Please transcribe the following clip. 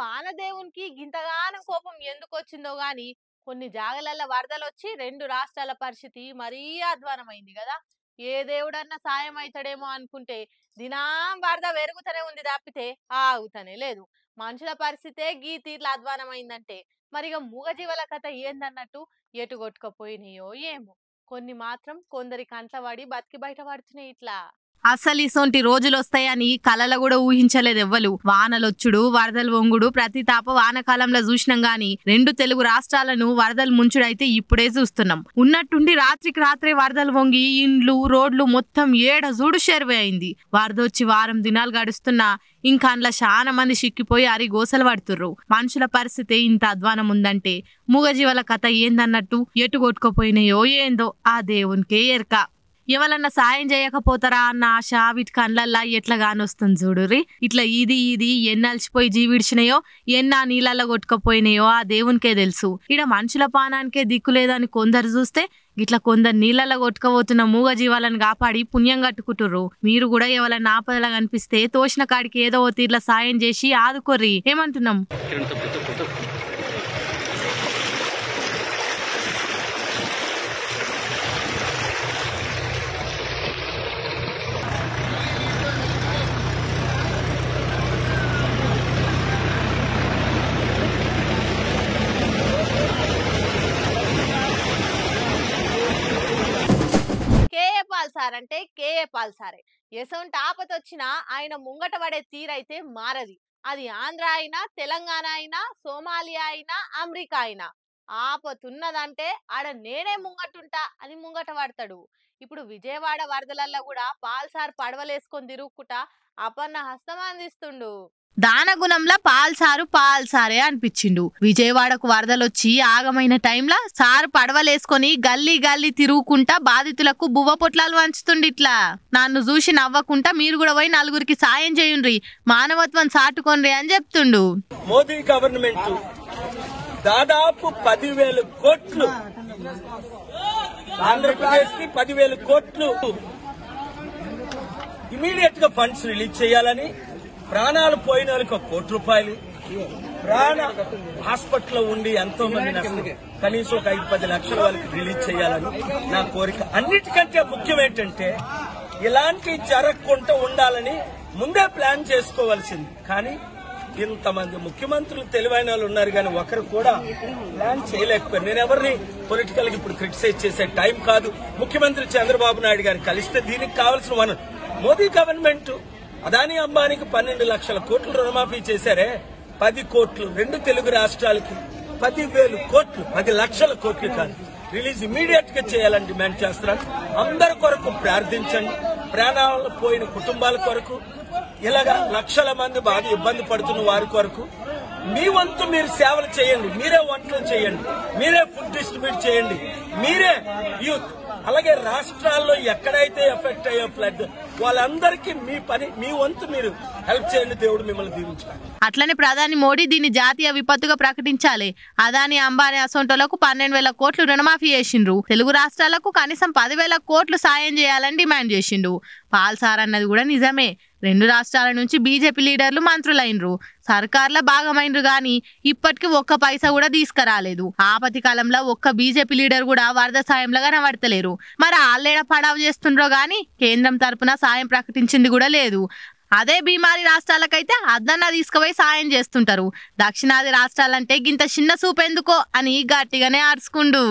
వానదేవునికి గింతగానం కోపం ఎందుకొచ్చిందో గాని కొన్ని జాగలల్ల వరదలొచ్చి 2 రాష్ట్రాల పరిస్థితి మరీ అధ్వానమైంది గదా! ఏ దేవుడన్నా సాయం అయితాడేమో అనుకుంటే దినాం వరద పెరుగుతూనే ఉంది తప్పితే ఆగుతనే లేదు. మనుషుల పరిస్థితే గీ తీర్ల అధ్వానమైందంటే మరిగ మూగజీవాల కథ ఏందన్నట్టు ఎటు కొట్టుకపోయినాయో ఏమో! కొన్ని మాత్రం కొందరి కంట్ల పడి బతికి బయట పడుతున్నాయి ఇట్లా. అసలు ఇసొంటి రోజులొస్తాయని కలల కూడా ఊహించలేదు ఎవ్వలు. వానలొచ్చుడు వరదలు వంగుడు ప్రతి తాప వానకాలంలో చూసినాం గాని 2 తెలుగు రాష్ట్రాలను వరదలు ముంచుడైతే ఇప్పుడే చూస్తున్నాం. ఉన్నట్టుండి రాత్రికి రాత్రే వరదలు వంగి ఇండ్లు రోడ్లు మొత్తం ఏడ చూడు షెర్వే అయింది. వరదొచ్చి వారం దినాలు గడుస్తున్నా ఇంకా అందులో చాలా మంది సిక్కిపోయి అరిగోసలు పడుతుర్రు. మనుషుల పరిస్థితి ఇంత అధ్వానం ఉందంటే మూగజీవాల కథ ఏందన్నట్టు ఎటు కొట్టుకుపోయినాయో ఏందో ఆ దేవునికే ఎరక. ఎవరన్నా సాయం చేయకపోతారా అన్న ఆశ వీటి కళ్ళల్లా ఎట్లా గానొస్తుంది చూడుర్రి. ఇట్లా ఇది ఎన్నల్చిపోయి జీవిడిచినాయో ఎన్నా నీళ్ళల్లో కొట్టుకపోయినాయో ఆ దేవునికే తెలుసు. ఇడ మనుషుల పానానికే దిక్కు లేదని కొందరు చూస్తే ఇట్లా కొందరు నీళ్ళల్లో కొట్టుకపోతున్న మూగ జీవాలను కాపాడి పుణ్యం కట్టుకుంటుర్రు. మీరు కూడా ఎవరైనా ఆపదలా కనిపిస్తే తోసిన కాడికి ఏదో ఓ తీర్ల సాయం చేసి ఆదుకోర్రి. ఏమంటున్నాం? అంటే కేఏ పాల్ సారే. ఎసొంటి ఆపతొచ్చినా ఆయన ముంగట పడే తీరైతే మారది. అది ఆంధ్ర అయినా తెలంగాణ అయినా సోమాలియా అయినా అమెరికా అయినా ఆపతున్నదంటే ఆడ నేనే ముంగటుంటా అని ముంగట పడతాడు. ఇప్పుడు విజయవాడ వరదలల్లో కూడా పాల్ సార్ పడవలేసుకొని తిరుగుకుంటా అపన్న హస్తం అందిస్తుండు. దానగుణంలో పాల్ సారే అనిపించిండు. విజయవాడకు వరదలొచ్చి ఆగమైన టైంలో సార్ పడవలేసుకొని గల్లీ గల్లీ తిరుగుకుంటా బాధితులకు బువ్వ పొట్లాలు వంచుతుండిట్లా. నన్ను చూసి నవ్వకుంటా మీరు కూడా పోయి నలుగురికి సాయం చేయుండ్రి, మానవత్వం సాటుకోండి అని చెప్తుండు. మోదీ గవర్నమెంట్ దాదాపు 10,000 కోట్లు ఆంధ్రప్రదేశ్ కి 10,000 కోట్లు ఇమీడియట్ గా ఫండ్స్ రిలీజ్ చేయాలని, ప్రాణాలు పోయిన వాళ్ళకి 1 కోటి రూపాయలు, ప్రాణ హాస్పిటల్లో ఉండి ఎంతో మంది కనీసం ఒక 5-10 లక్షల వాళ్ళకి రిలీజ్ చేయాలని నా కోరిక. అన్నిటికంటే ముఖ్యం ఏంటంటే ఇలాంటి జరగకుండా ఉండాలని ముందే ప్లాన్ చేసుకోవాల్సింది. కానీ ఇంతమంది ముఖ్యమంత్రులు తెలివైన వాళ్ళు ఉన్నారు కానీ ఒకరు కూడా ప్లాన్ చేయలేకపోయారు. నేను ఎవరిని పొలిటికల్ గా ఇప్పుడు క్రిటిసైజ్ చేసే టైం కాదు. ముఖ్యమంత్రి చంద్రబాబు నాయుడు గారిని కలిస్తే దీనికి కావాల్సిన వనరు మోదీ గవర్నమెంట్ అదానీ అంబానీకి 12 లక్షల కోట్లు రుణమాఫీ చేశారే, 10 కోట్లు 2 తెలుగు రాష్ట్రాలకి 10,000 కోట్లు 10 లక్షల కోట్లు కాదు రిలీజ్ ఇమీడియట్ గా చేయాలని డిమాండ్ చేస్తున్నాను. అందరి కొరకు ప్రార్థించండి. ప్రాణాలు పోయిన కుటుంబాల కొరకు, ఇలాగా లక్షల మంది బాగా ఇబ్బంది పడుతున్న వారి కొరకు మీ వంతు మీరు సేవలు చేయండి. మీరే వంటలు చేయండి, మీరే ఫుడ్ డిస్ట్రిబ్యూట్ చేయండి, మీరే యూత్. అలాగే రాష్ట్రాల్లో ఎక్కడైతే ఎఫెక్ట్ అయ్యే ఫ్లడ్ వాళ్ళందరికీ మీ వంతు మీరు హెల్ప్ చేయండి. దేవుడు మిమ్మల్ని దీవించాలి. అట్లనే ప్రధాని మోడీ దీన్ని జాతీయ విపత్తుగా ప్రకటించాలి. అదాని అంబానీ అసొంటోలకు 12,000 కోట్లు రుణమాఫీ చేసిండ్రు. తెలుగు రాష్ట్రాలకు కనీసం 10,000 కోట్లు సాయం చేయాలని డిమాండ్ చేసిండు. పాల్ సార్ అన్నది కూడా నిజమే. 2 రాష్ట్రాల నుంచి బీజేపీ లీడర్లు మంత్రులైనరు, సర్కార్ల భాగమైనరు గాని ఇప్పటికి 1 పైసా కూడా తీసుకురాలేదు. ఆపతి కాలంలో ఒక్క బీజేపీ లీడర్ కూడా వరద సాయంలో కనబడతలేరు. మరి ఆళ్ళేడ పడావు చేస్తుండ్రో గాని కేంద్రం తరపున సాయం ప్రకటించింది కూడా లేదు. అదే బీమారి రాష్ట్రాలకైతే అదన్నా తీసుకుపోయి సాయం చేస్తుంటారు. దక్షిణాది రాష్ట్రాలంటే గింత చిన్న సూపెందుకో అని గట్టిగానే అరుచుకుండు.